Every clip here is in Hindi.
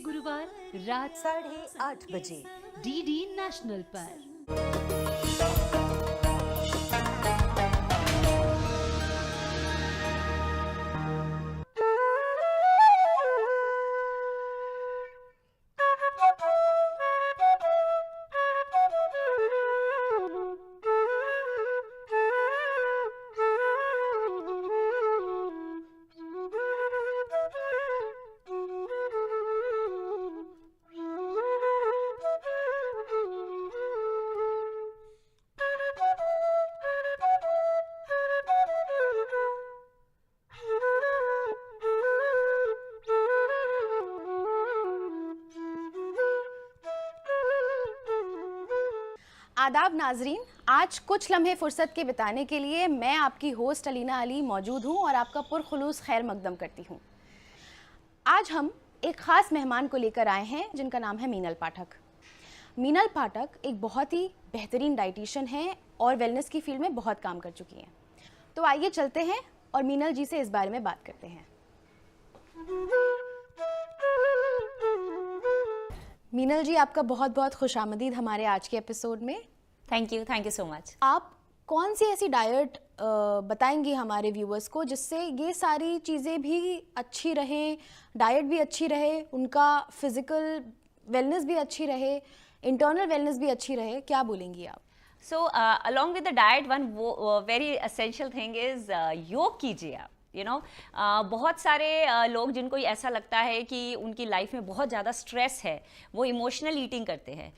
गुरुवार रात 8:30 बजे डीडी नेशनल पर। आदाब नाजरीन, आज कुछ लम्हे फुर्सत के बिताने के लिए मैं आपकी होस्ट अलीना अली मौजूद हूँ और आपका पुरखुलूस खैर मकदम करती हूँ। आज हम एक ख़ास मेहमान को लेकर आए हैं जिनका नाम है मीनल पाठक। मीनल पाठक एक बहुत ही बेहतरीन डाइटिशियन हैं और वेलनेस की फील्ड में बहुत काम कर चुकी हैं। तो आइए चलते हैं और मीनल जी से इस बारे में बात करते हैं। मीनल जी, आपका बहुत बहुत खुशामदीद हमारे आज के एपिसोड में। Thank you so much. आप कौन सी ऐसी डाइट बताएंगी हमारे व्यूअर्स को जिससे ये सारी चीज़ें भी अच्छी रहें, डाइट भी अच्छी रहे, उनका फिजिकल वेलनेस भी अच्छी रहे, इंटरनल वेलनेस भी अच्छी रहे? क्या बोलेंगी आप? So along with the diet one very essential thing is योग कीजिए आप। बहुत सारे लोग जिनको ऐसा लगता है कि उनकी लाइफ में बहुत ज़्यादा स्ट्रेस है, वो इमोशनल ईटिंग करते हैं।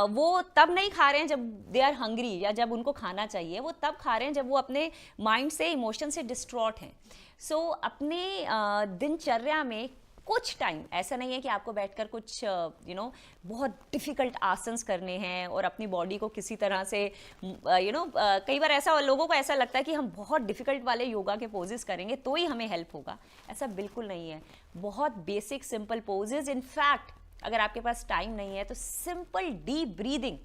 वो तब नहीं खा रहे हैं जब दे आर हंग्री या जब उनको खाना चाहिए, वो तब खा रहे हैं जब वो अपने माइंड से, इमोशन से डिस्ट्रॉट हैं। सो अपने दिनचर्या में कुछ टाइम, ऐसा नहीं है कि आपको बैठकर कुछ बहुत डिफ़िकल्ट आसन्स करने हैं और अपनी बॉडी को किसी तरह से कई बार ऐसा लोगों को ऐसा लगता है कि हम बहुत डिफ़िकल्ट वाले योगा के पोजेस करेंगे तो ही हमें हेल्प होगा। ऐसा बिल्कुल नहीं है। बहुत बेसिक सिंपल पोजेस, इनफैक्ट अगर आपके पास टाइम नहीं है तो सिंपल डीप ब्रीदिंग,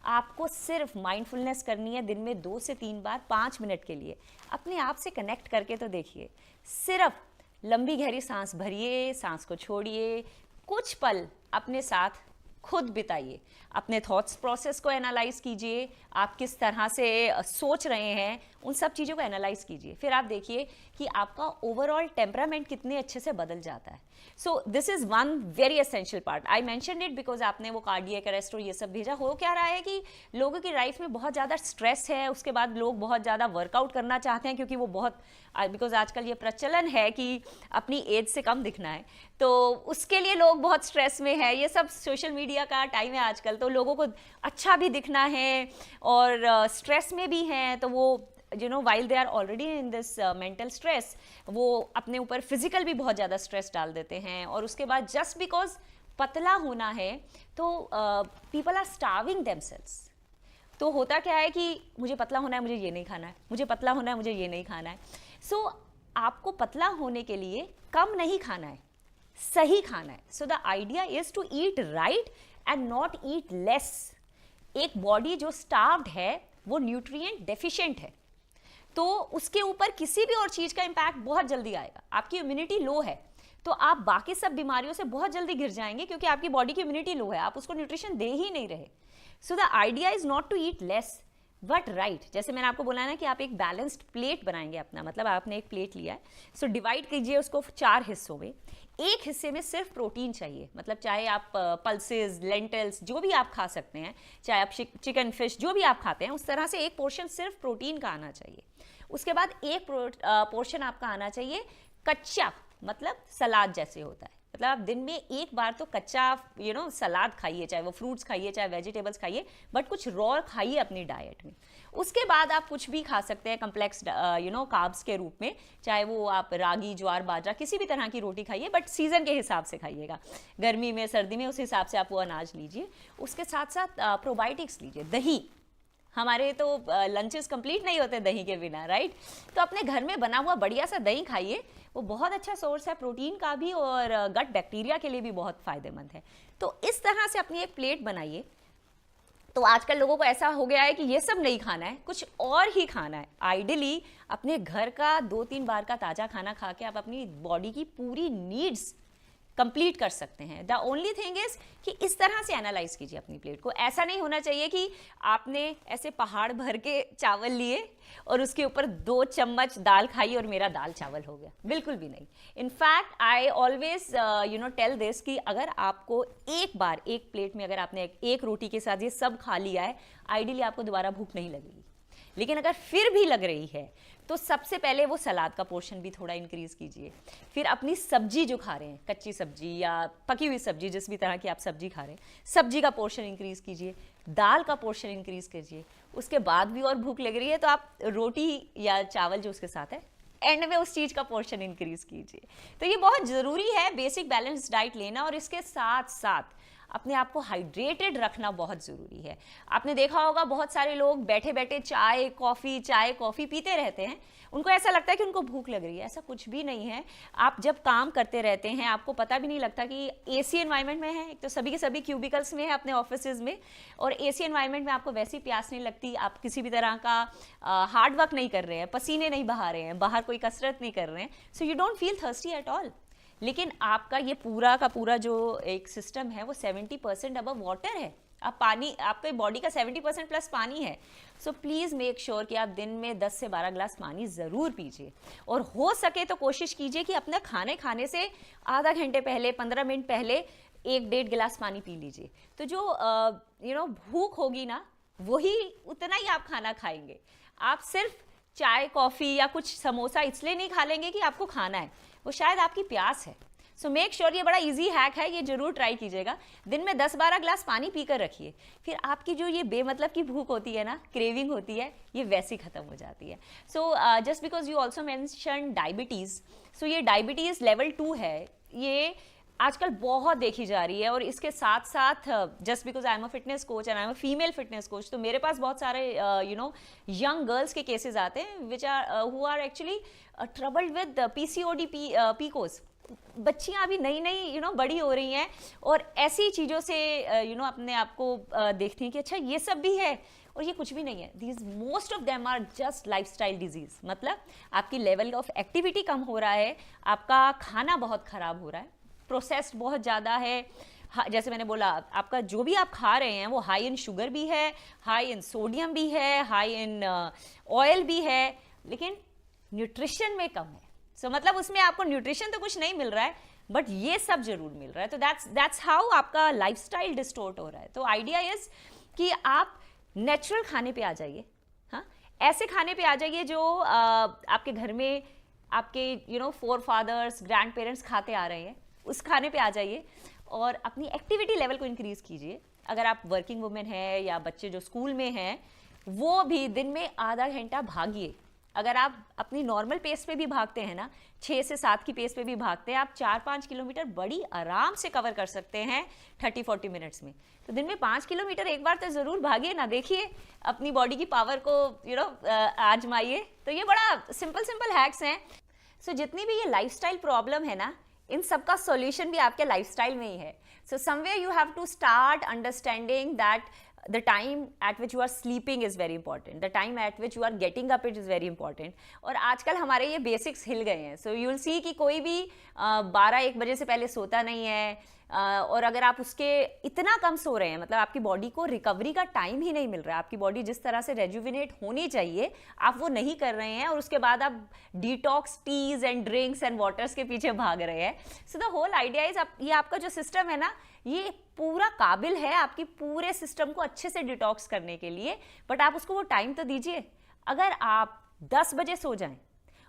आपको सिर्फ माइंडफुलनेस करनी है दिन में 2 से 3 बार 5 मिनट के लिए। अपने आप से कनेक्ट करके तो देखिए। सिर्फ लंबी गहरी सांस भरिए, सांस को छोड़िए, कुछ पल अपने साथ खुद बिताइए, अपने थॉट्स प्रोसेस को एनालाइज कीजिए, आप किस तरह से सोच रहे हैं उन सब चीज़ों को एनालाइज कीजिए। फिर आप देखिए कि आपका ओवरऑल टेम्परामेंट कितने अच्छे से बदल जाता है। So this is one very essential part. I mentioned it because आपने वो कार्डियक अरेस्ट और ये सब भेजा। हो क्या रहा है कि लोगों की लाइफ में बहुत ज़्यादा स्ट्रेस है, उसके बाद लोग बहुत ज़्यादा वर्कआउट करना चाहते हैं क्योंकि वो बहुत, बिकॉज आजकल ये प्रचलन है कि अपनी एज से कम दिखना है, तो उसके लिए लोग बहुत स्ट्रेस में है। ये सब सोशल मीडिया का टाइम है आजकल, तो लोगों को अच्छा भी दिखना है और स्ट्रेस में भी हैं, तो वो while they are already in this mental stress, वो अपने ऊपर फिजिकल भी बहुत ज़्यादा स्ट्रेस डाल देते हैं। और उसके बाद जस्ट बिकॉज पतला होना है तो पीपल आर स्टार्विंग देमसेल्व्स। तो होता क्या है कि मुझे पतला होना है, मुझे ये नहीं खाना है, मुझे पतला होना है, मुझे ये नहीं खाना है। सो आपको पतला होने के लिए कम नहीं खाना है, सही खाना है। So the idea is to eat right and not eat less. एक बॉडी जो स्टार्व्ड है वो न्यूट्रिएंट डेफिशिएंट है, तो उसके ऊपर किसी भी और चीज़ का इम्पैक्ट बहुत जल्दी आएगा। आपकी इम्यूनिटी लो है तो आप बाकी सब बीमारियों से बहुत जल्दी गिर जाएंगे क्योंकि आपकी बॉडी की इम्यूनिटी लो है, आप उसको न्यूट्रिशन दे ही नहीं रहे। So the idea is not to eat less but right. जैसे मैंने आपको बोला ना कि आप एक बैलेंस्ड प्लेट बनाएंगे अपना, मतलब आपने एक प्लेट लिया है, सो डिवाइड कीजिए उसको 4 हिस्सों में। एक हिस्से में सिर्फ प्रोटीन चाहिए, मतलब चाहे आप पल्सेस, लेंटल्स जो भी आप खा सकते हैं, चाहे आप चिकन, फिश जो भी आप खाते हैं, उस तरह से एक पोर्शन सिर्फ प्रोटीन का आना चाहिए। उसके बाद एक पोर्शन आपका आना चाहिए कच्चा, मतलब सलाद जैसे होता है, मतलब आप दिन में एक बार तो कच्चा सलाद खाइए, चाहे वो फ्रूट्स खाइए, चाहे वेजिटेबल्स खाइए, बट कुछ रॉ खाइए अपनी डाइट में। उसके बाद आप कुछ भी खा सकते हैं कम्प्लेक्स कार्ब्स के रूप में, चाहे वो आप रागी, ज्वार, बाजरा, किसी भी तरह की रोटी खाइए, बट सीजन के हिसाब से खाइएगा। गर्मी में, सर्दी में, उस हिसाब से आप वो अनाज लीजिए। उसके साथ साथ प्रोबायोटिक्स लीजिए। दही, हमारे तो लंचेस कंप्लीट नहीं होते दही के बिना, राइट? तो अपने घर में बना हुआ बढ़िया सा दही खाइए, वो बहुत अच्छा सोर्स है प्रोटीन का भी और गट बैक्टीरिया के लिए भी बहुत फायदेमंद है। तो इस तरह से अपनी एक प्लेट बनाइए। तो आजकल लोगों को ऐसा हो गया है कि ये सब नहीं खाना है, कुछ और ही खाना है। आइडियली अपने घर का 2-3 बार का ताज़ा खाना खा के आप अपनी बॉडी की पूरी नीड्स कंप्लीट कर सकते हैं। द ओनली थिंग इज कि इस तरह से एनालाइज कीजिए अपनी प्लेट को। ऐसा नहीं होना चाहिए कि आपने ऐसे पहाड़ भर के चावल लिए और उसके ऊपर 2 चम्मच दाल खाई और मेरा दाल चावल हो गया, बिल्कुल भी नहीं। In fact I always tell this कि अगर आपको एक बार एक प्लेट में अगर आपने एक रोटी के साथ ये सब खा लिया है, आइडियली आपको दोबारा भूख नहीं लगेगी। लेकिन अगर फिर भी लग रही है तो सबसे पहले वो सलाद का पोर्शन भी थोड़ा इंक्रीज कीजिए। फिर अपनी सब्जी जो खा रहे हैं, कच्ची सब्जी या पकी हुई सब्जी, जिस भी तरह की आप सब्जी खा रहे हैं, सब्जी का पोर्शन इंक्रीज कीजिए, दाल का पोर्शन इंक्रीज कीजिए। उसके बाद भी और भूख लग रही है तो आप रोटी या चावल जो उसके साथ है, एंड में उस चीज का पोर्शन इंक्रीज कीजिए। तो ये बहुत जरूरी है बेसिक बैलेंस डाइट लेना, और इसके साथ साथ अपने आप को हाइड्रेटेड रखना बहुत ज़रूरी है। आपने देखा होगा बहुत सारे लोग बैठे बैठे चाय कॉफ़ी पीते रहते हैं, उनको ऐसा लगता है कि उनको भूख लग रही है। ऐसा कुछ भी नहीं है। आप जब काम करते रहते हैं आपको पता भी नहीं लगता कि एसी एनवायरनमेंट में है, एक तो सभी के सभी क्यूबिकल्स में है अपने ऑफिसेज में, और एसी एनवायरनमेंट में आपको वैसी प्यास नहीं लगती, आप किसी भी तरह का हार्ड वर्क नहीं कर रहे हैं, पसीने नहीं बहा रहे हैं, बाहर कोई कसरत नहीं कर रहे हैं, so you don't feel thirsty at all. लेकिन आपका ये पूरा का पूरा जो एक सिस्टम है वो 70% अबव वाटर है। आप पानी, आपके बॉडी का 70% प्लस पानी है। सो प्लीज़ मेक श्योर कि आप दिन में 10 से 12 ग्लास पानी ज़रूर पीजिए, और हो सके तो कोशिश कीजिए कि अपना खाने से आधा घंटे पहले, 15 मिनट पहले 1-1.5 गिलास पानी पी लीजिए। तो जो भूख होगी ना, वही उतना ही आप खाना खाएंगे। आप सिर्फ चाय कॉफ़ी या कुछ समोसा इसलिए नहीं खा लेंगे कि आपको खाना है, वो शायद आपकी प्यास है। सो मेक श्योर, ये बड़ा इजी हैक है, ये जरूर ट्राई कीजिएगा। दिन में 10-12 ग्लास पानी पीकर रखिए, फिर आपकी जो ये बेमतलब की भूख होती है ना, क्रेविंग होती है, ये वैसी खत्म हो जाती है। So just because you also mention diabetes, so ये डायबिटीज़ लेवल 2 है, ये आजकल बहुत देखी जा रही है। और इसके साथ साथ just because I am a fitness coach and I am a female fitness coach, तो मेरे पास बहुत सारे यंग गर्ल्स के केसेस आते हैं which are who are actually troubled with PCOD, PCOS. बच्चियां अभी नई नई बड़ी हो रही हैं और ऐसी चीज़ों से अपने आप को देखती हैं कि अच्छा ये सब भी है, और ये कुछ भी नहीं है। These most of them are just lifestyle disease. मतलब आपकी लेवल ऑफ एक्टिविटी कम हो रहा है, आपका खाना बहुत खराब हो रहा है, प्रोसेस्ड बहुत ज़्यादा है, जैसे मैंने बोला आपका जो भी आप खा रहे हैं वो हाई इन शुगर भी है, हाई इन सोडियम भी है, हाई इन ऑयल भी है, लेकिन न्यूट्रिशन में कम है। सो मतलब उसमें आपको न्यूट्रिशन तो कुछ नहीं मिल रहा है, बट ये सब जरूर मिल रहा है। तो दैट्स हाउ आपका लाइफस्टाइल डिस्टोर्ट हो रहा है। तो आइडिया इज कि आप नेचुरल खाने पे आ जाइए। हाँ, ऐसे खाने पे आ जाइए जो आपके घर में आपके फोर फादर्स, ग्रैंड पेरेंट्स खाते आ रहे हैं, उस खाने पे आ जाइए और अपनी एक्टिविटी लेवल को इंक्रीज कीजिए। अगर आप वर्किंग वुमेन है या बच्चे जो स्कूल में हैं, वो भी दिन में आधा घंटा भागिए। अगर आप अपनी नॉर्मल पेस पे भी भागते हैं ना, 6 से 7 की पेस पे भी भागते हैं, आप 4-5 किलोमीटर बड़ी आराम से कवर कर सकते हैं 30-40 मिनट्स में। तो दिन में 5 किलोमीटर एक बार तो ज़रूर भागिए ना, देखिए अपनी बॉडी की पावर को आजमाइए। तो ये बड़ा सिंपल हैक्स हैं। सो जितनी भी ये लाइफस्टाइल प्रॉब्लम है ना, इन सब का सॉल्यूशन भी आपके लाइफस्टाइल में ही है। So somewhere you have to start understanding that the time at which you are sleeping is very important, the time at which you are getting up it is very important। और आजकल हमारे ये बेसिक्स हिल गए हैं। सो यू विल सी कि कोई भी 12-1 बजे से पहले सोता नहीं है, और अगर आप उसके इतना कम सो रहे हैं, मतलब आपकी बॉडी को रिकवरी का टाइम ही नहीं मिल रहा है, आपकी बॉडी जिस तरह से रेजुविनेट होनी चाहिए आप वो नहीं कर रहे हैं, और उसके बाद आप detox teas and drinks and waters के पीछे भाग रहे हैं। So the whole idea is, ये आपका जो सिस्टम है ना, ये पूरा काबिल है आपकी पूरे सिस्टम को अच्छे से डिटॉक्स करने के लिए, बट आप उसको वो टाइम तो दीजिए। अगर आप 10 बजे सो जाएं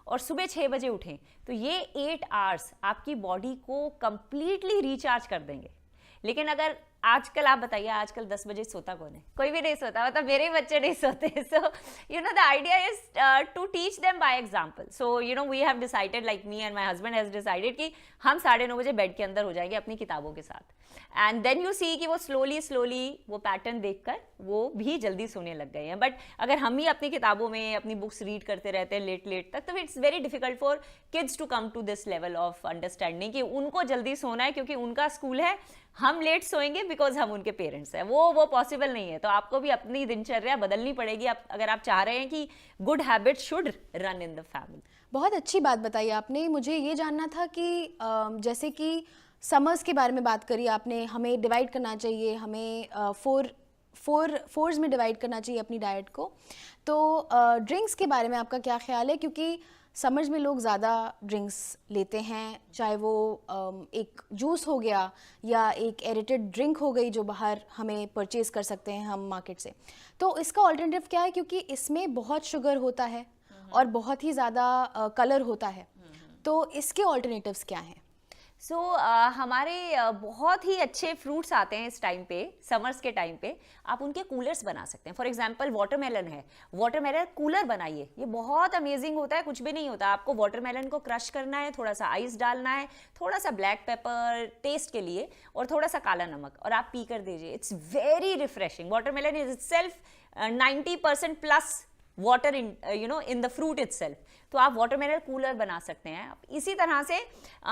और सुबह 6 बजे उठें तो ये 8 आवर्स आपकी बॉडी को कंप्लीटली रिचार्ज कर देंगे। लेकिन अगर आजकल आप बताइए, आजकल 10 बजे सोता कौन है? कोई भी नहीं सोता, मतलब मेरे बच्चे नहीं सोते। So the idea is to teach them by example. So we have decided, like me and my husband has decided कि हम 9:30 बजे बेड के अंदर हो जाएंगे अपनी किताबों के साथ, एंड देन यू सी कि वो स्लोली वो पैटर्न देखकर वो भी जल्दी सोने लग गए हैं। बट अगर हम ही अपनी किताबों में अपनी बुक्स रीड करते रहते हैं लेट तक, तो it's very difficult for kids to come to this level of understanding कि उनको जल्दी सोना है क्योंकि उनका स्कूल है, हम लेट सोएंगे बिकॉज हम उनके पेरेंट्स हैं। वो पॉसिबल नहीं है। तो आपको भी अपनी दिनचर्या बदलनी पड़ेगी अगर आप चाह रहे हैं कि good habit should run in the family. बहुत अच्छी बात बताई आपने। मुझे ये जानना था कि जैसे कि समर्स के बारे में बात करी आपने, हमें डिवाइड करना चाहिए, हमें फोर्स में डिवाइड करना चाहिए अपनी डाइट को। तो ड्रिंक्स के बारे में आपका क्या ख्याल है, क्योंकि समर्स में लोग ज़्यादा ड्रिंक्स लेते हैं, चाहे वो एक जूस हो गया या एक एरेटेड ड्रिंक हो गई जो बाहर हमें परचेज़ कर सकते हैं हम मार्केट से। तो इसका ऑल्टरनेटिव क्या है, क्योंकि इसमें बहुत शुगर होता है और बहुत ही ज़्यादा कलर होता है, तो इसके ऑल्टरनेटिव्स क्या हैं? सो हमारे बहुत ही अच्छे फ्रूट्स आते हैं इस टाइम पे, समर्स के टाइम पे। आप उनके कूलर्स बना सकते हैं। फॉर एग्जांपल वाटरमेलन है, वाटरमेलन कूलर बनाइए, ये बहुत अमेजिंग होता है। कुछ भी नहीं होता, आपको वाटरमेलन को क्रश करना है, थोड़ा सा आइस डालना है, थोड़ा सा ब्लैक पेपर टेस्ट के लिए और थोड़ा सा काला नमक, और आप पी कर दीजिए। It's very refreshing. Watermelon is itself 90% plus water in the fruit itself. तो आप वाटरमेलन कूलर बना सकते हैं। आप इसी तरह से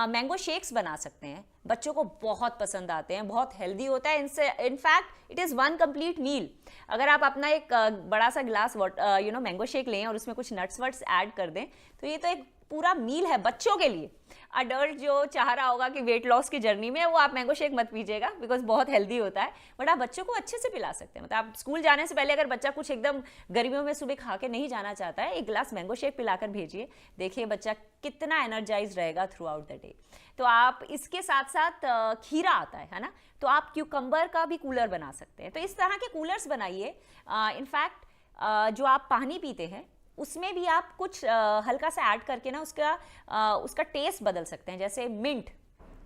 मैंगो शेक्स बना सकते हैं, बच्चों को बहुत पसंद आते हैं, बहुत हेल्दी होता है। इनसे in fact it is one complete meal. अगर आप अपना एक बड़ा सा गिलास मैंगो शेक लें और उसमें कुछ नट्स वट्स ऐड कर दें, तो ये तो एक पूरा मील है बच्चों के लिए। अडल्ट जो चाह रहा होगा कि वेट लॉस की जर्नी में, वो आप मैंगो शेक मत पीजिएगा, बिकॉज बहुत हेल्दी होता है, बट आप बच्चों को अच्छे से पिला सकते हैं। मतलब आप स्कूल जाने से पहले अगर बच्चा कुछ एकदम गर्मियों में सुबह खा के नहीं जाना चाहता है, एक गिलास मैंगो शेक पिलाकर भेजिए, देखिए बच्चा कितना एनर्जाइज रहेगा थ्रू आउट द डे। तो आप इसके साथ साथ खीरा आता है ना, तो आप क्यूकम्बर का भी कूलर बना सकते हैं। तो इस तरह के कूलर्स बनाइए। इनफैक्ट जो आप पानी पीते हैं उसमें भी आप कुछ हल्का सा ऐड करके ना उसका टेस्ट बदल सकते हैं। जैसे मिंट,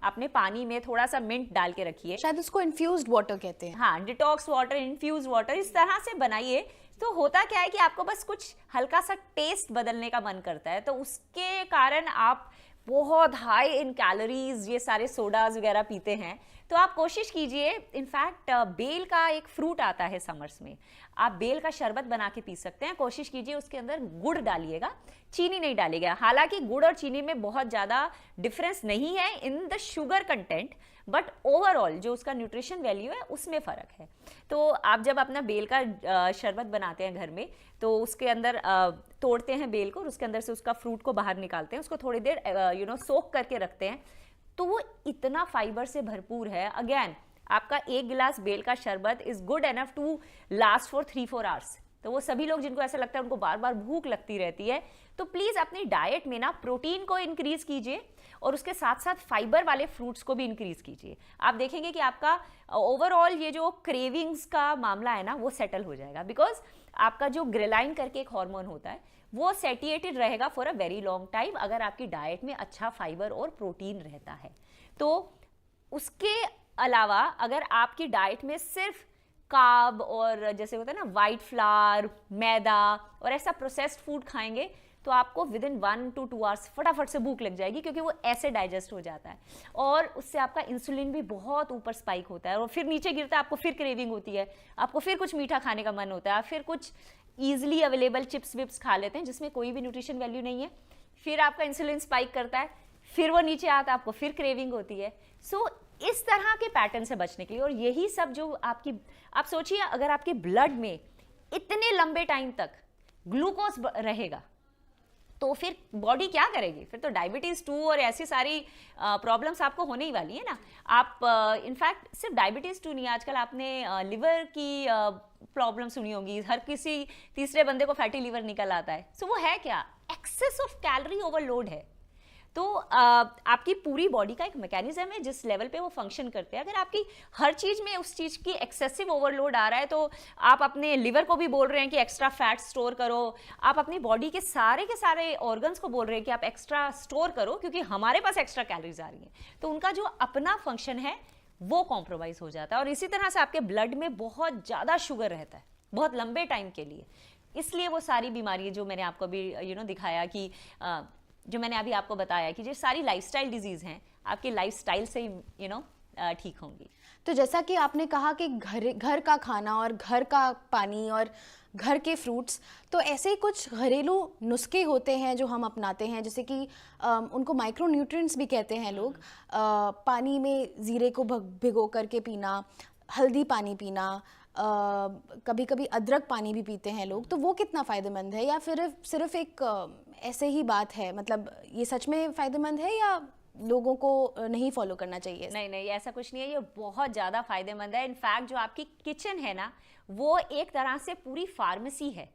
आपने पानी में थोड़ा सा मिंट डाल के रखिए, शायद उसको इन्फ्यूज्ड वाटर कहते हैं। हाँ, डिटॉक्स वाटर, इन्फ्यूज वाटर, इस तरह से बनाइए। तो होता क्या है कि आपको बस कुछ हल्का सा टेस्ट बदलने का मन करता है, तो उसके कारण आप बहुत हाई इन कैलोरीज ये सारे सोडाज वगैरह पीते हैं। तो आप कोशिश कीजिए, इनफैक्ट बेल का एक फ्रूट आता है समर्स में, आप बेल का शरबत बना के पी सकते हैं। कोशिश कीजिए उसके अंदर गुड़ डालिएगा, चीनी नहीं डालिएगा। हालांकि गुड़ और चीनी में बहुत ज़्यादा डिफरेंस नहीं है in the sugar content, but overall जो उसका न्यूट्रिशन वैल्यू है उसमें फ़र्क है। तो आप जब अपना बेल का शरबत बनाते हैं घर में, तो उसके अंदर तोड़ते हैं बेल को और उसके अंदर से उसका फ्रूट को बाहर निकालते हैं, उसको थोड़ी देर सोक करके रखते हैं, तो वो इतना फाइबर से भरपूर है। अगेन आपका एक गिलास बेल का शरबत is good enough to last for 3-4 hours. तो वो सभी लोग जिनको ऐसा लगता है उनको बार बार भूख लगती रहती है, तो प्लीज़ अपनी डाइट में ना प्रोटीन को इंक्रीज कीजिए और उसके साथ साथ फाइबर वाले फ्रूट्स को भी इंक्रीज कीजिए। आप देखेंगे कि आपका ओवरऑल ये जो क्रेविंग्स का मामला है ना, वो सेटल हो जाएगा। बिकॉज आपका जो ग्रेलाइन करके एक हार्मोन होता है, वो सेटिएटेड रहेगा for a very long time अगर आपकी डाइट में अच्छा फाइबर और प्रोटीन रहता है। तो उसके अलावा अगर आपकी डाइट में सिर्फ कार्ब और जैसे होता है ना वाइट फ्लावर, मैदा और ऐसा प्रोसेस्ड फूड खाएंगे, तो आपको विद इन 1 to 2 आवर्स फटाफट से भूख लग जाएगी, क्योंकि वो ऐसे डाइजेस्ट हो जाता है और उससे आपका इंसुलिन भी बहुत ऊपर स्पाइक होता है और फिर नीचे गिरता है। आपको फिर क्रेविंग होती है, आपको फिर कुछ मीठा खाने का मन होता है, फिर कुछ ईजिली अवेलेबल चिप्स विप्स खा लेते हैं जिसमें कोई भी न्यूट्रिशन वैल्यू नहीं है, फिर आपका इंसुलिन स्पाइक करता है, फिर वो नीचे आता है, आपको फिर क्रेविंग होती है। सो इस तरह के पैटर्न से बचने के लिए, और यही सब जो आप सोचिए अगर आपके ब्लड में इतने लंबे टाइम तक ग्लूकोज रहेगा तो फिर बॉडी क्या करेगी? फिर तो डायबिटीज़ 2 और ऐसी सारी प्रॉब्लम्स आपको होने ही वाली है ना। आप इनफैक्ट सिर्फ डायबिटीज़ 2 नहीं, आजकल आपने लिवर की प्रॉब्लम सुनी होगी, हर किसी तीसरे बंदे को फैटी लिवर निकल आता है। सो वो है क्या? एक्सेस ऑफ कैलोरी ओवरलोड है। तो आपकी पूरी बॉडी का एक मैकेनिज्म है जिस लेवल पे वो फंक्शन करते हैं। अगर आपकी हर चीज़ में उस चीज़ की एक्सेसिव ओवरलोड आ रहा है, तो आप अपने लिवर को भी बोल रहे हैं कि एक्स्ट्रा फैट स्टोर करो, आप अपनी बॉडी के सारे ऑर्गन्स को बोल रहे हैं कि आप एक्स्ट्रा स्टोर करो, क्योंकि हमारे पास एक्स्ट्रा कैलोरीज आ रही हैं, तो उनका जो अपना फंक्शन है वो कॉम्प्रोमाइज हो जाता है। और इसी तरह से आपके ब्लड में बहुत ज़्यादा शुगर रहता है बहुत लंबे टाइम के लिए, इसलिए वो सारी बीमारी जो मैंने आपको अभी दिखाया कि जो मैंने अभी आपको बताया कि जो सारी लाइफस्टाइल डिजीज़ हैं आपकी लाइफस्टाइल से ही ठीक होंगी। तो जैसा कि आपने कहा कि घर का खाना और घर का पानी और घर के फ्रूट्स, तो ऐसे ही कुछ घरेलू नुस्खे होते हैं जो हम अपनाते हैं, जैसे कि उनको माइक्रो न्यूट्रिएंट्स भी कहते हैं लोग। पानी में ज़ीरे को भिगो करके पीना, हल्दी पानी पीना, कभी कभी अदरक पानी भी पीते हैं लोग, तो वो कितना फ़ायदेमंद है या फिर सिर्फ एक ऐसे ही बात है? मतलब ये सच में फ़ायदेमंद है या लोगों को नहीं फॉलो करना चाहिए? नहीं नहीं, ऐसा कुछ नहीं है, ये बहुत ज़्यादा फायदेमंद है। इनफैक्ट जो आपकी किचन है ना, वो एक तरह से पूरी फार्मेसी है।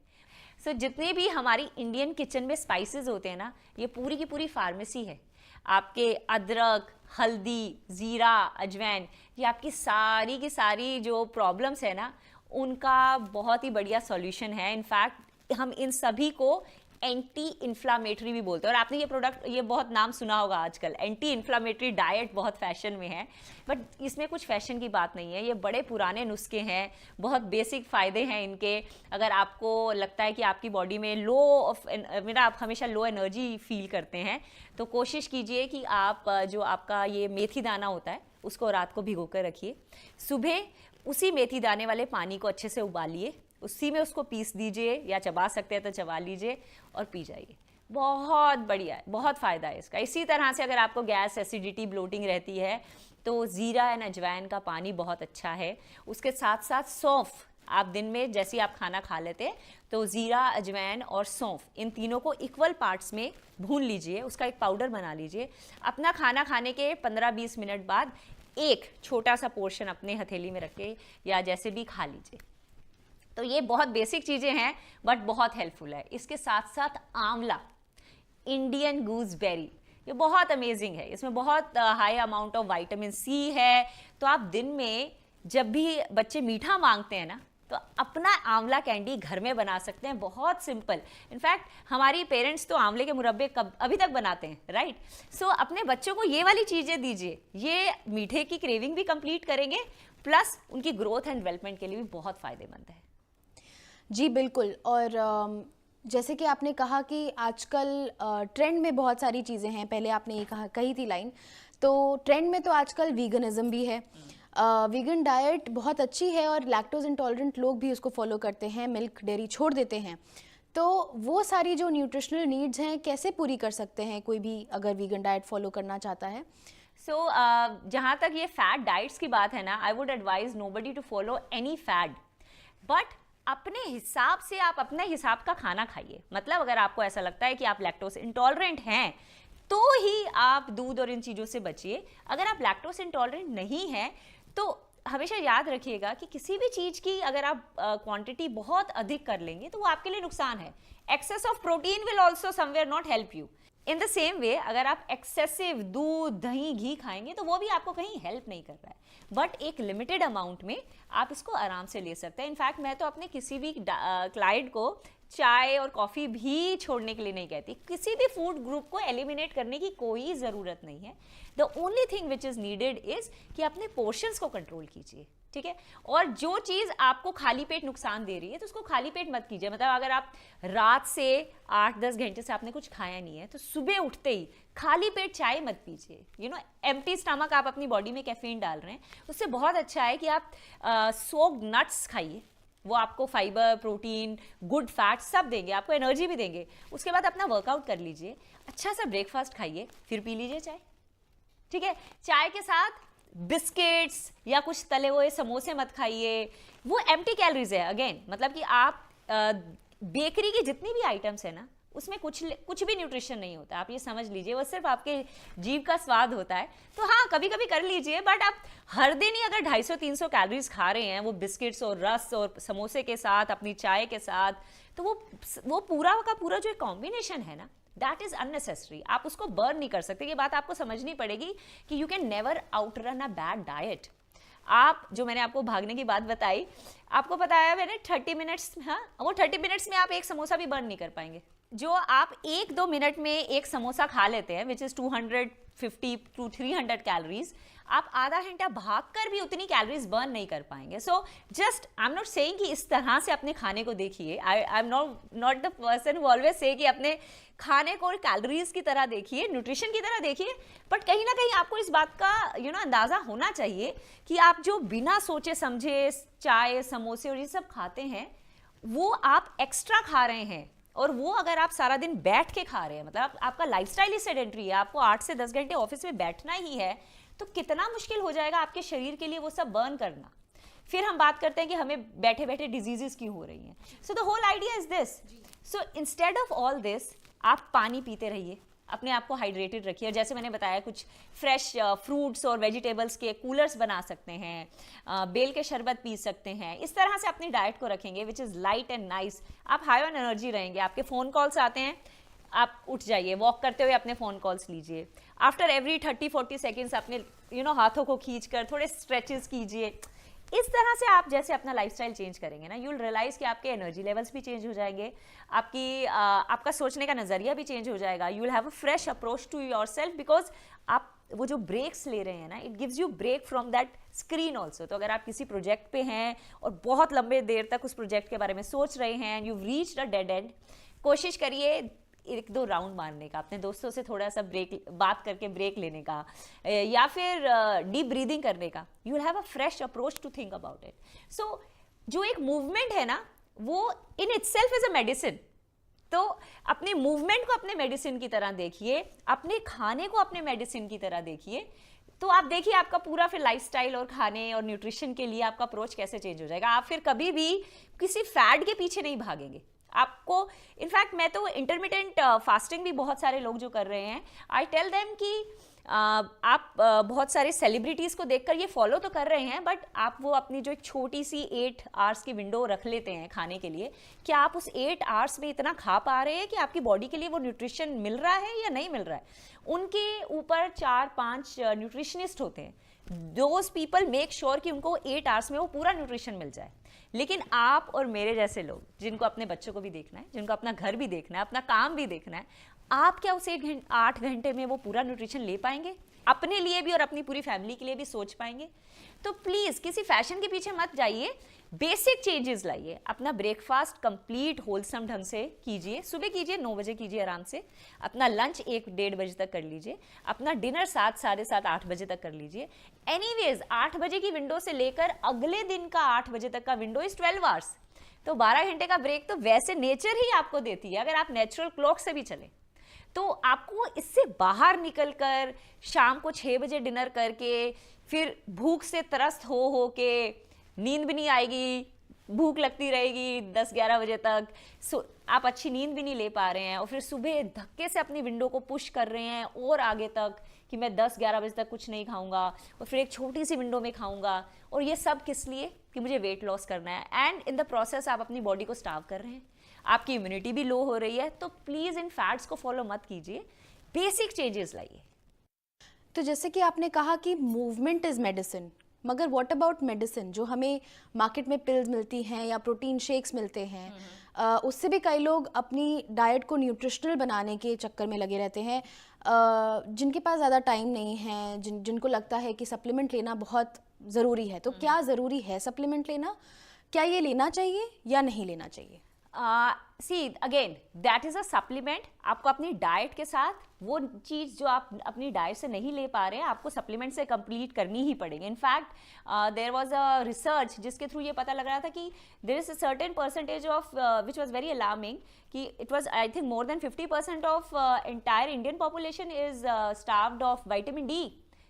सो जितने भी हमारी इंडियन किचन में स्पाइसेस होते हैं ना, ये पूरी की पूरी फार्मेसी है। आपके अदरक, हल्दी, ज़ीरा, अजवाइन, ये आपकी सारी की सारी जो प्रॉब्लम्स है ना, उनका बहुत ही बढ़िया सॉल्यूशन है। इनफैक्ट हम इन सभी को एंटी इन्फ्लामेटरी भी बोलते हैं। और आपने ये प्रोडक्ट, ये बहुत नाम सुना होगा आजकल, एंटी इन्फ्लामेटरी डाइट बहुत फैशन में है, बट इसमें कुछ फैशन की बात नहीं है। ये बड़े पुराने नुस्खे हैं, बहुत बेसिक फ़ायदे हैं इनके। अगर आपको लगता है कि आपकी बॉडी में आप हमेशा लो एनर्जी फील करते हैं, तो कोशिश कीजिए कि आप जो आपका ये मेथी दाना होता है, उसको रात को भिगो कर रखिए। सुबह उसी मेथी दाने वाले पानी को अच्छे से उबालिए, उसी में उसको पीस दीजिए, या चबा सकते हैं तो चबा लीजिए और पी जाइए। बहुत बढ़िया है, बहुत फ़ायदा है इसका। इसी तरह से अगर आपको गैस, एसिडिटी, ब्लोटिंग रहती है, तो ज़ीरा एंड अजवाइन का पानी बहुत अच्छा है। उसके साथ साथ सौंफ, आप दिन में जैसे आप खाना खा लेते हैं, तो ज़ीरा, अजवाइन और सौंफ, इन तीनों को इक्वल पार्ट्स में भून लीजिए, उसका एक पाउडर बना लीजिए। अपना खाना खाने के 15-20 मिनट बाद एक छोटा सा पोर्शन अपने हथेली में रख के या जैसे भी खा लीजिए। तो ये बहुत बेसिक चीज़ें हैं, बट बहुत हेल्पफुल है। इसके साथ साथ आंवला, इंडियन गूसबेरी, ये बहुत अमेजिंग है। इसमें बहुत high amount of vitamin C है। तो आप दिन में जब भी बच्चे मीठा मांगते हैं ना, तो अपना आंवला कैंडी घर में बना सकते हैं, बहुत सिंपल। इनफैक्ट हमारी पेरेंट्स तो आंवले के मुरब्बे अभी तक बनाते हैं, राइट? सो अपने बच्चों को ये वाली चीज़ें दीजिए, ये मीठे की क्रेविंग भी कंप्लीट करेंगे, प्लस उनकी ग्रोथ एंड डेवलपमेंट के लिए भी बहुत फ़ायदेमंद है। जी बिल्कुल। और जैसे कि आपने कहा कि आजकल ट्रेंड में बहुत सारी चीज़ें हैं, पहले आपने ये कही थी लाइन, तो ट्रेंड में तो आजकल वीगनिज़म भी है। वीगन डाइट बहुत अच्छी है और लैक्टोज इंटॉलरेंट लोग भी उसको फॉलो करते हैं, मिल्क डेयरी छोड़ देते हैं। तो वो सारी जो न्यूट्रिशनल नीड्स हैं कैसे पूरी कर सकते हैं कोई भी अगर वीगन डाइट फॉलो करना चाहता है? जहाँ तक ये फैट डाइट्स की बात है ना, I would advise nobody to follow any fad, but अपने हिसाब से आप अपने हिसाब का खाना खाइए। मतलब अगर आपको ऐसा लगता है कि आप लैक्टोज इंटॉलरेंट हैं, तो ही आप दूध और इन चीज़ों से बचिए। अगर आप लैक्टोज इंटॉलरेंट नहीं हैं, तो हमेशा याद रखिएगा कि किसी भी चीज़ की अगर आप क्वांटिटी बहुत अधिक कर लेंगे, तो वो आपके लिए नुकसान है। Excess of protein will also somewhere not help you. In the same way, अगर आप एक्सेसिव दूध, दही, घी खाएंगे, तो वो भी आपको कहीं हेल्प नहीं कर रहा है। बट एक लिमिटेड अमाउंट में आप इसको आराम से ले सकते हैं। इनफैक्ट मैं तो अपने किसी भी क्लाइंट को चाय और कॉफ़ी भी छोड़ने के लिए नहीं कहती। किसी भी फूड ग्रुप को एलिमिनेट करने की कोई ज़रूरत नहीं है। The only thing which is needed is कि अपने पोर्शंस को कंट्रोल कीजिए, ठीक है? और जो चीज़ आपको खाली पेट नुकसान दे रही है, तो उसको खाली पेट मत कीजिए। मतलब अगर आप रात से 8-10 घंटे से आपने कुछ खाया नहीं है, तो सुबह उठते ही खाली पेट चाय मत पीजिए। एम्प्टी स्टमक आप अपनी बॉडी में कैफीन डाल रहे हैं। उससे बहुत अच्छा है कि आप सोक्ड नट्स खाइए, वो आपको फाइबर, प्रोटीन, गुड फैट सब देंगे, आपको एनर्जी भी देंगे। उसके बाद अपना वर्कआउट कर लीजिए, अच्छा सा ब्रेकफास्ट खाइए, फिर पी लीजिए चाय, ठीक है? चाय के साथ बिस्किट्स या कुछ तले हुए समोसे मत खाइए, वो एम्प्टी कैलोरीज है। अगेन मतलब कि आप बेकरी की जितनी भी आइटम्स है ना, उसमें कुछ भी न्यूट्रिशन नहीं होता, आप ये समझ लीजिए। वो सिर्फ आपके जीभ का स्वाद होता है। तो हाँ, कभी कभी कर लीजिए, बट आप हर दिन ही अगर 250-300 कैलोरीज खा रहे हैं, वो बिस्किट्स और रस और समोसे के साथ, अपनी चाय के साथ, तो वो पूरा का पूरा जो कॉम्बिनेशन है ना, दैट इज अननेसेसरी। आप उसको बर्न नहीं कर सकते। ये बात आपको समझनी पड़ेगी कि you can never outrun a bad diet. आप जो मैंने आपको भागने की बात बताई, आपको बताया मैंने 30 मिनट्स, हाँ, वो 30 मिनट्स में आप एक समोसा भी बर्न नहीं कर पाएंगे। जो आप 1-2 मिनट में एक समोसा खा लेते हैं, विच इज़ 250 to 300 कैलोरीज, आप आधा घंटा भागकर भी उतनी कैलोरीज बर्न नहीं कर पाएंगे। So just I am not saying कि इस तरह से अपने खाने को देखिए। I am not the person who always say कि अपने खाने को कैलोरीज की तरह देखिए, न्यूट्रिशन की तरह देखिए, बट कहीं ना कहीं आपको इस बात का अंदाज़ा होना चाहिए कि आप जो बिना सोचे समझे चाय, समोसे और ये सब खाते हैं, वो आप एक्स्ट्रा खा रहे हैं। और वो अगर आप सारा दिन बैठ के खा रहे हैं, मतलब आपका लाइफस्टाइल ही सेडेंटरी है, आपको 8 से 10 घंटे ऑफिस में बैठना ही है, तो कितना मुश्किल हो जाएगा आपके शरीर के लिए वो सब बर्न करना। फिर हम बात करते हैं कि हमें बैठे बैठे डिजीजेस क्यों हो रही हैं। So the whole idea is this. So instead of all this, आप पानी पीते रहिए, अपने आप को हाइड्रेटेड रखिए। और जैसे मैंने बताया, कुछ फ्रेश फ्रूट्स और वेजिटेबल्स के कूलर्स बना सकते हैं, बेल के शरबत पी सकते हैं। इस तरह से अपनी डाइट को रखेंगे which is light and nice. आप हाई ऑन एनर्जी रहेंगे। आपके फ़ोन कॉल्स आते हैं, आप उठ जाइए, वॉक करते हुए अपने फ़ोन कॉल्स लीजिए। आफ्टर एवरी 30-40 सेकेंड्स अपने हाथों को खींच कर थोड़े स्ट्रेचेस कीजिए। इस तरह से आप जैसे अपना लाइफस्टाइल चेंज करेंगे ना, यू विल रियलाइज कि आपके एनर्जी लेवल्स भी चेंज हो जाएंगे, आपका सोचने का नज़रिया भी चेंज हो जाएगा। You will have a fresh approach to yourself, because आप वो जो ब्रेक्स ले रहे हैं ना, it gives you break from that screen also. तो अगर आप किसी प्रोजेक्ट पे हैं और बहुत लंबे देर तक उस प्रोजेक्ट के बारे में सोच रहे हैं and you reached a dead and, कोशिश करिए 1-2 राउंड मारने का, अपने दोस्तों से थोड़ा सा बात करके ब्रेक लेने का, या फिर डीप ब्रीदिंग करने का। You will have a fresh approach to think about it. So जो एक मूवमेंट है ना, वो in itself is a medicine. तो अपने मूवमेंट को अपने मेडिसिन की तरह देखिए, अपने खाने को अपने मेडिसिन की तरह देखिए। तो आप देखिए आपका पूरा फिर लाइफस्टाइल और खाने और न्यूट्रिशन के लिए आपका अप्रोच कैसे चेंज हो जाएगा। आप फिर कभी भी किसी फैड के पीछे नहीं भागेंगे। आपको इनफैक्ट, मैं तो इंटरमिटेंट फास्टिंग भी बहुत सारे लोग जो कर रहे हैं, आई टेल देम कि आप बहुत सारे सेलिब्रिटीज़ को देखकर ये फॉलो तो कर रहे हैं, बट आप वो अपनी जो एक छोटी सी 8 आवर्स की विंडो रख लेते हैं खाने के लिए, क्या आप उस 8 आवर्स में इतना खा पा रहे हैं कि आपकी बॉडी के लिए वो न्यूट्रिशन मिल रहा है या नहीं मिल रहा है। उनके ऊपर 4-5 न्यूट्रिशनिस्ट होते हैं। दोज पीपल मेक श्योर कि उनको 8 आवर्स में वो पूरा न्यूट्रिशन मिल जाए। लेकिन आप और मेरे जैसे लोग, जिनको अपने बच्चों को भी देखना है, जिनको अपना घर भी देखना है, अपना काम भी देखना है, आप क्या उस 8 घंटे में वो पूरा न्यूट्रिशन ले पाएंगे? अपने लिए भी और अपनी पूरी फैमिली के लिए भी सोच पाएंगे? तो प्लीज़ किसी फैशन के पीछे मत जाइए, बेसिक चेंजेस लाइए। अपना ब्रेकफास्ट कंप्लीट होलसम ढंग से कीजिए, सुबह कीजिए, 9 बजे कीजिए आराम से। अपना लंच 1-1:30 बजे तक कर लीजिए। अपना डिनर 7, 7:30, 8 बजे तक कर लीजिए। एनीवेज 8 बजे की विंडो से लेकर अगले दिन का 8 बजे तक का विंडो इज 12 आवर्स। तो 12 घंटे का ब्रेक तो वैसे नेचर ही आपको देती है, अगर आप नेचुरल क्लॉक से भी चलें। तो आपको इससे बाहर निकलकर शाम को 6 बजे डिनर करके फिर भूख से त्रस्त हो के नींद भी नहीं आएगी, भूख लगती रहेगी 10-11 बजे तक, आप अच्छी नींद भी नहीं ले पा रहे हैं, और फिर सुबह धक्के से अपनी विंडो को पुश कर रहे हैं और आगे तक कि मैं 10-11 बजे तक कुछ नहीं खाऊंगा और फिर एक छोटी सी विंडो में खाऊंगा। और ये सब किस लिए? कि मुझे वेट लॉस करना है। एंड इन द प्रोसेस आप अपनी बॉडी को स्टार्व कर रहे हैं, आपकी इम्यूनिटी भी लो हो रही है। तो प्लीज़ इन फैट्स को फॉलो मत कीजिए, बेसिक चेंजेस लाइए। तो जैसे कि आपने कहा कि मूवमेंट इज़ मेडिसिन, मगर व्हाट अबाउट मेडिसिन जो हमें मार्केट में पिल्स मिलती हैं या प्रोटीन शेक्स मिलते हैं, उससे भी कई लोग अपनी डाइट को न्यूट्रिशनल बनाने के चक्कर में लगे रहते हैं, जिनके पास ज़्यादा टाइम नहीं है, जिनको लगता है कि सप्लीमेंट लेना बहुत ज़रूरी है। तो क्या ज़रूरी है सप्लीमेंट लेना? क्या ये लेना चाहिए या नहीं लेना चाहिए? See again that is a supplement. आपको अपनी डाइट के साथ वो चीज़ जो आप अपनी डाइट से नहीं ले पा रहे हैं, आपको सप्लीमेंट से कंप्लीट करनी ही पड़ेगी। In fact there was a research जिसके थ्रू ये पता लग रहा था कि there is a certain percentage of which was very alarming, कि it was I think more than 50% of entire Indian population is starved of vitamin D.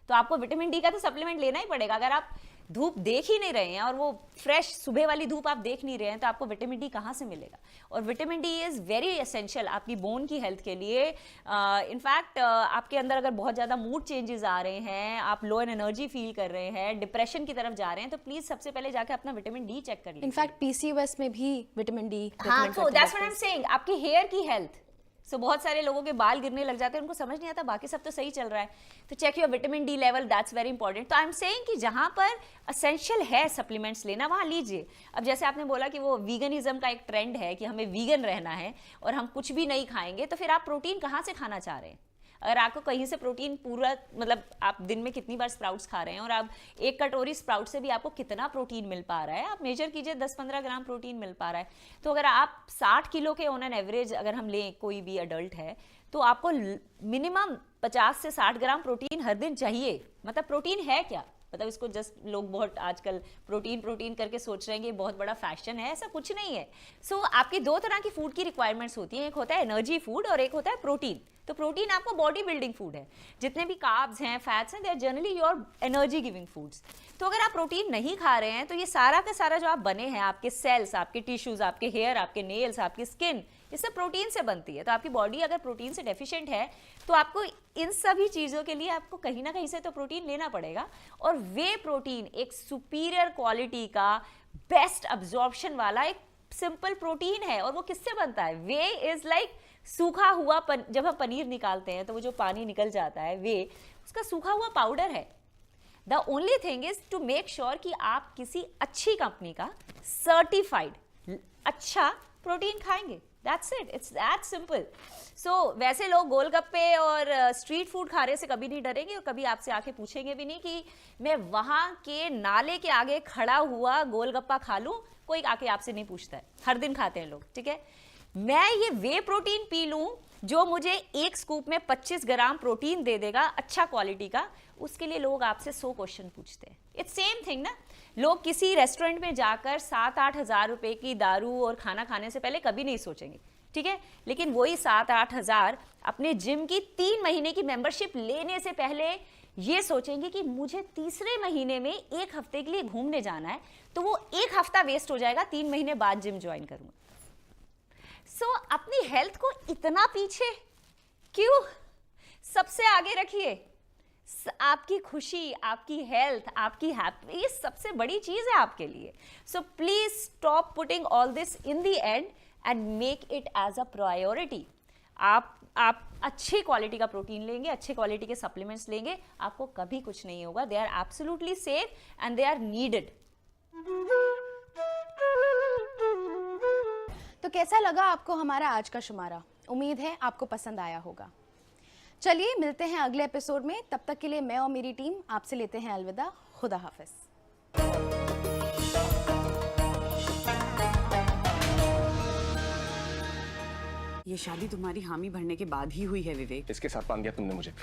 तो आपको विटामिन डी का तो सप्लीमेंट लेना ही पड़ेगा। अगर आप धूप देख ही नहीं रहे हैं और वो फ्रेश सुबह वाली धूप आप देख नहीं रहे हैं, तो आपको विटामिन डी कहाँ से मिलेगा? और vitamin D is very essential आपकी बोन की हेल्थ के लिए। इनफैक्ट आपके अंदर अगर बहुत ज़्यादा मूड चेंजेस आ रहे हैं, आप लो इन एनर्जी फील कर रहे हैं, डिप्रेशन की तरफ जा रहे हैं, तो प्लीज़ सबसे पहले जाके अपना विटामिन डी चेक कर लीजिए। इनफैक्ट PCOS में भी विटामिन डी, हाँ, तो that's what I am saying, आपकी हेयर की हेल्थ। सो बहुत सारे लोगों के बाल गिरने लग जाते हैं, उनको समझ नहीं आता बाकी सब तो सही चल रहा है, तो check your vitamin D level, that's very important. तो आई एम सेइंग कि जहाँ पर असेंशियल है सप्लीमेंट्स लेना, वहाँ लीजिए। अब जैसे आपने बोला कि वो वीगनिज्म का एक ट्रेंड है कि हमें वीगन रहना है और हम कुछ भी नहीं खाएंगे, तो फिर आप प्रोटीन कहाँ से खाना चाह रहे हैं? अगर आपको कहीं से प्रोटीन पूरा, मतलब आप दिन में कितनी बार स्प्राउट्स खा रहे हैं और आप एक कटोरी स्प्राउट से भी आपको कितना प्रोटीन मिल पा रहा है, आप मेजर कीजिए, 10-15 ग्राम प्रोटीन मिल पा रहा है। तो अगर आप 60 किलो के ऑन एन एवरेज अगर हम लें, कोई भी अडल्ट है, तो आपको मिनिमम 50 से 60 ग्राम प्रोटीन हर दिन चाहिए। मतलब प्रोटीन है क्या? मतलब इसको जस्ट लोग बहुत आजकल प्रोटीन करके सोच रहे हैं कि बहुत बड़ा फैशन है, ऐसा कुछ नहीं है। सो आपकी 2 तरह की फूड की रिक्वायरमेंट्स होती हैं, एक होता है एनर्जी फूड और एक होता है प्रोटीन। तो प्रोटीन आपको बॉडी बिल्डिंग फूड है, जितने भी कार्ब्स हैं, फैट्स हैं, they are generally your energy giving foods. तो अगर आप प्रोटीन नहीं खा रहे हैं, तो ये सारा का सारा जो आप बने हैं, आपके सेल्स, आपके टिश्यूज, आपके हेयर, आपके नेल्स, आपकी स्किन, ये सब प्रोटीन से बनती है। तो आपकी बॉडी अगर प्रोटीन से डेफिशिएंट है तो आपको इन सभी चीज़ों के लिए आपको कहीं ना कहीं से तो प्रोटीन लेना पड़ेगा। और वे प्रोटीन एक सुपीरियर क्वालिटी का बेस्ट अब्जॉर्प्शन वाला एक सिंपल प्रोटीन है। और वो किससे बनता है? वे इज लाइक सूखा हुआ जब हम पनीर निकालते हैं तो वो जो पानी निकल जाता है, वे उसका सूखा हुआ पाउडर है। The only thing is to make sure कि आप किसी अच्छी कंपनी का सर्टिफाइड अच्छा प्रोटीन खाएंगे। That's it, it's that simple. So वैसे लोग गोलगप्पे और स्ट्रीट फूड खाने से कभी नहीं डरेंगे और कभी आपसे आके पूछेंगे भी नहीं कि मैं वहां के नाले के आगे खड़ा हुआ गोलगप्पा खा लूं। कोई आके आपसे नहीं पूछता है, हर दिन खाते हैं लोग, ठीक है। मैं ये वे प्रोटीन पी लूं जो मुझे एक स्कूप में 25 ग्राम प्रोटीन दे देगा अच्छा क्वालिटी का, उसके लिए लोग आपसे 100 क्वेश्चन पूछते हैं। इट्स सेम थिंग ना। लोग किसी रेस्टोरेंट में जाकर 7-8 हज़ार रुपए की दारू और खाना खाने से पहले कभी नहीं सोचेंगे, ठीक है। लेकिन वही 7-8 हज़ार अपने जिम की 3 महीने की मेंबरशिप लेने से पहले ये सोचेंगे कि मुझे तीसरे महीने में 1 हफ्ते के लिए घूमने जाना है, तो वो 1 हफ्ता वेस्ट हो जाएगा, 3 महीने बाद जिम ज्वाइन करूंगा। सो अपनी हेल्थ को इतना पीछे क्यों? सबसे आगे रखिए। आपकी खुशी, आपकी हेल्थ, आपकी हैप्पी, ये सबसे बड़ी चीज है आपके लिए। So please stop putting all this in the end and make it as a priority. आप अच्छी क्वालिटी का प्रोटीन लेंगे, अच्छे क्वालिटी के सप्लीमेंट्स लेंगे, आपको कभी कुछ नहीं होगा। They are absolutely safe and they are needed. तो कैसा लगा आपको हमारा आज का शुमारा? उम्मीद है आपको पसंद आया होगा। चलिए मिलते हैं अगले एपिसोड में। तब तक के लिए मैं और मेरी टीम आपसे लेते हैं अलविदा। खुदा हाफिज। ये शादी तुम्हारी हामी भरने के बाद ही हुई है विवेक। इसके साथ बांध दिया तुमने मुझे।